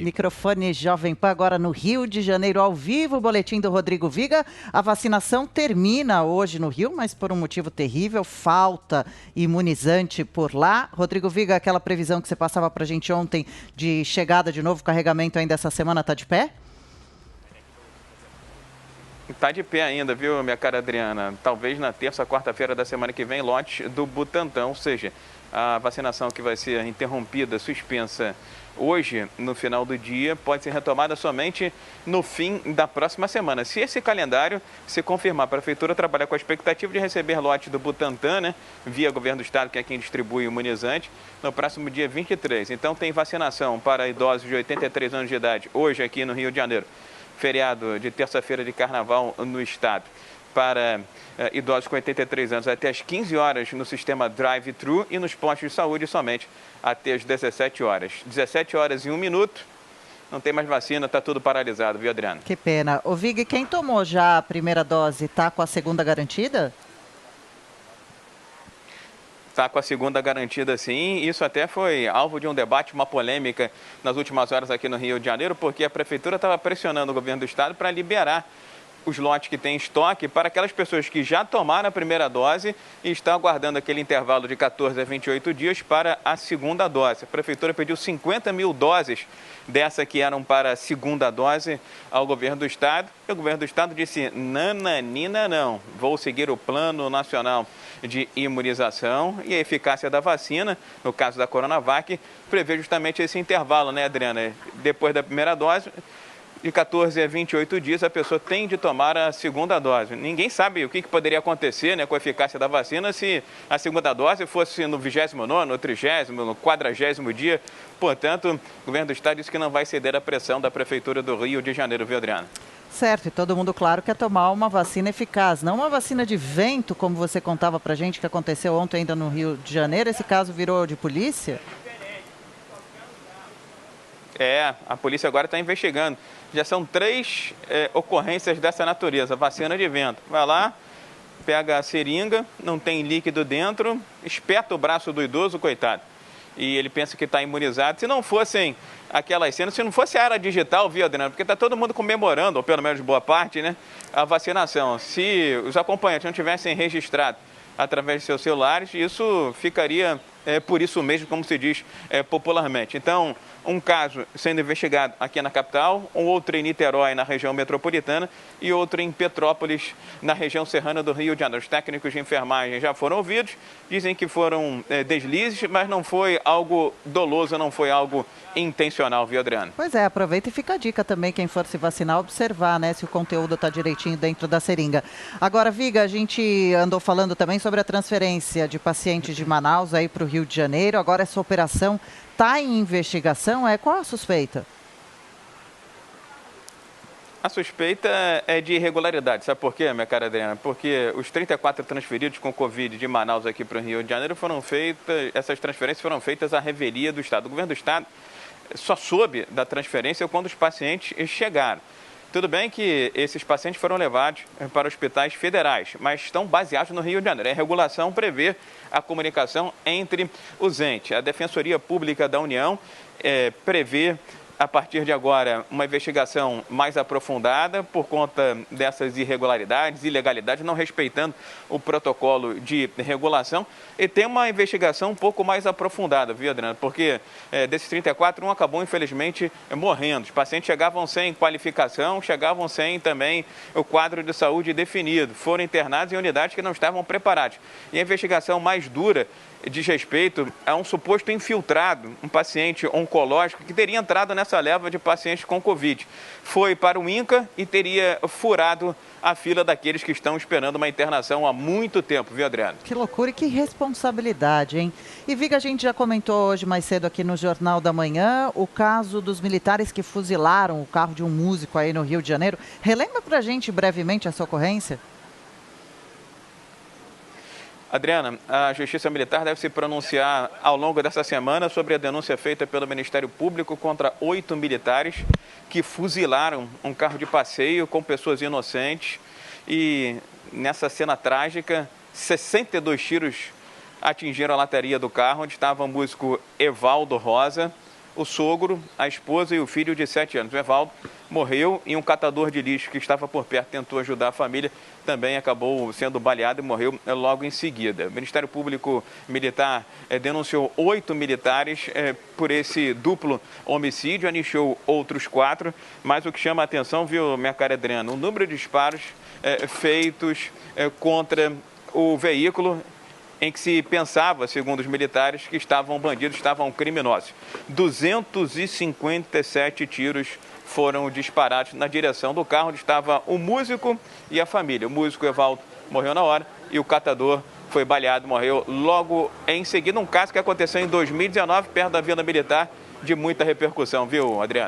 Microfone Jovem Pan agora no Rio de Janeiro, ao vivo, boletim do Rodrigo Viga. A vacinação termina hoje no Rio, mas por um motivo terrível, falta imunizante por lá. Rodrigo Viga, aquela previsão que você passava para a gente ontem de chegada de novo, carregamento ainda essa semana, está de pé? Está de pé ainda, viu, minha cara Adriana? Talvez na terça, quarta-feira da semana que vem, lote do Butantan, ou seja, a vacinação que vai ser interrompida, suspensa hoje, no final do dia, pode ser retomada somente no fim da próxima semana. Se esse calendário se confirmar, a Prefeitura trabalha com a expectativa de receber lote do Butantan, né, via Governo do Estado, que é quem distribui o imunizante, no próximo dia 23. Então tem vacinação para idosos de 83 anos de idade, hoje aqui no Rio de Janeiro. Feriado de terça-feira de carnaval no estado, para idosos com 83 anos até as 15 horas no sistema drive-thru e nos postos de saúde somente até as 17 horas. 17 horas e 1 minuto, não tem mais vacina, está tudo paralisado, viu, Adriana? Que pena. Ô Vig, quem tomou já a primeira dose está com a segunda garantida? Está com a segunda garantida, sim. Isso até foi alvo de um debate, uma polêmica nas últimas horas aqui no Rio de Janeiro, porque a Prefeitura estava pressionando o Governo do Estado para liberar os lotes que têm estoque para aquelas pessoas que já tomaram a primeira dose e estão aguardando aquele intervalo de 14 a 28 dias para a segunda dose. A Prefeitura pediu 50 mil doses dessa que eram para a segunda dose ao Governo do Estado. E o Governo do Estado disse, nananina não, vou seguir o Plano Nacional de Imunização e a eficácia da vacina, no caso da Coronavac, prevê justamente esse intervalo, né, Adriana? Depois da primeira dose, de 14 a 28 dias, a pessoa tem de tomar a segunda dose. Ninguém sabe o que poderia acontecer, né, com a eficácia da vacina se a segunda dose fosse no 29º, no 30º, no 40º dia. Portanto, o Governo do Estado disse que não vai ceder à pressão da Prefeitura do Rio de Janeiro, viu, Adriana? Certo, e todo mundo, claro, quer tomar uma vacina eficaz, não uma vacina de vento, como você contava pra gente, que aconteceu ontem ainda no Rio de Janeiro. Esse caso virou de polícia? A polícia agora está investigando. Já são 3 ocorrências dessa natureza, vacina de vento. Vai lá, pega a seringa, não tem líquido dentro, espeta o braço do idoso, coitado. E ele pensa que está imunizado. Se não fossem aquelas cenas, se não fosse a era digital, viu, Adriano? Porque está todo mundo comemorando, ou pelo menos boa parte, né, a vacinação. Se os acompanhantes não tivessem registrado através de seus celulares, isso ficaria por isso mesmo, como se diz popularmente. Então, um caso sendo investigado aqui na capital, um outro em Niterói, na região metropolitana, e outro em Petrópolis, na região serrana do Rio de Janeiro. Os técnicos de enfermagem já foram ouvidos, dizem que foram deslizes, mas não foi algo doloso, não foi algo intencional, viu, Adriano? Pois é, aproveita e fica a dica também, quem for se vacinar, observar, né, se o conteúdo está direitinho dentro da seringa. Agora, Viga, a gente andou falando também sobre a transferência de pacientes de Manaus aí para o Rio de Janeiro. Agora essa operação está em investigação. Qual a suspeita? A suspeita é de irregularidade. Sabe por quê, minha cara Adriana? Porque os 34 transferidos com Covid de Manaus aqui para o Rio de Janeiro essas transferências foram feitas à revelia do Estado. O Governo do Estado só soube da transferência quando os pacientes chegaram. Tudo bem que esses pacientes foram levados para hospitais federais, mas estão baseados no Rio de Janeiro. A regulação prevê a comunicação entre os entes. A Defensoria Pública da União prevê, a partir de agora, uma investigação mais aprofundada por conta dessas irregularidades, ilegalidades, não respeitando o protocolo de regulação. E tem uma investigação um pouco mais aprofundada, viu, Adriana? Porque desses 34, um acabou, infelizmente, morrendo. Os pacientes chegavam sem qualificação, chegavam sem também o quadro de saúde definido. Foram internados em unidades que não estavam preparadas. E a investigação mais dura diz respeito a um suposto infiltrado, um paciente oncológico que teria entrado nessa leva de pacientes com Covid. Foi para o INCA e teria furado a fila daqueles que estão esperando uma internação há muito tempo, viu, Adriano? Que loucura e que responsabilidade, hein? E, Viga, a gente já comentou hoje mais cedo aqui no Jornal da Manhã o caso dos militares que fuzilaram o carro de um músico aí no Rio de Janeiro. Relembra pra gente brevemente essa ocorrência? Adriana, a Justiça Militar deve se pronunciar ao longo dessa semana sobre a denúncia feita pelo Ministério Público contra 8 militares que fuzilaram um carro de passeio com pessoas inocentes. E nessa cena trágica, 62 tiros atingiram a lataria do carro, onde estava o músico Evaldo Rosa. o sogro, a esposa e o filho de 7 anos. O Evaldo morreu e um catador de lixo que estava por perto tentou ajudar a família, também acabou sendo baleado e morreu logo em seguida. O Ministério Público Militar denunciou 8 militares por esse duplo homicídio, anistiou outros 4, mas o que chama a atenção, viu, minha cara Adriana, o número de disparos feitos contra o veículo em que se pensava, segundo os militares, que estavam bandidos, estavam criminosos. 257 tiros foram disparados na direção do carro onde estava o músico e a família. O músico Evaldo morreu na hora e o catador foi baleado, morreu logo em seguida. Um caso que aconteceu em 2019, perto da Vila Militar, de muita repercussão, viu, Adriano?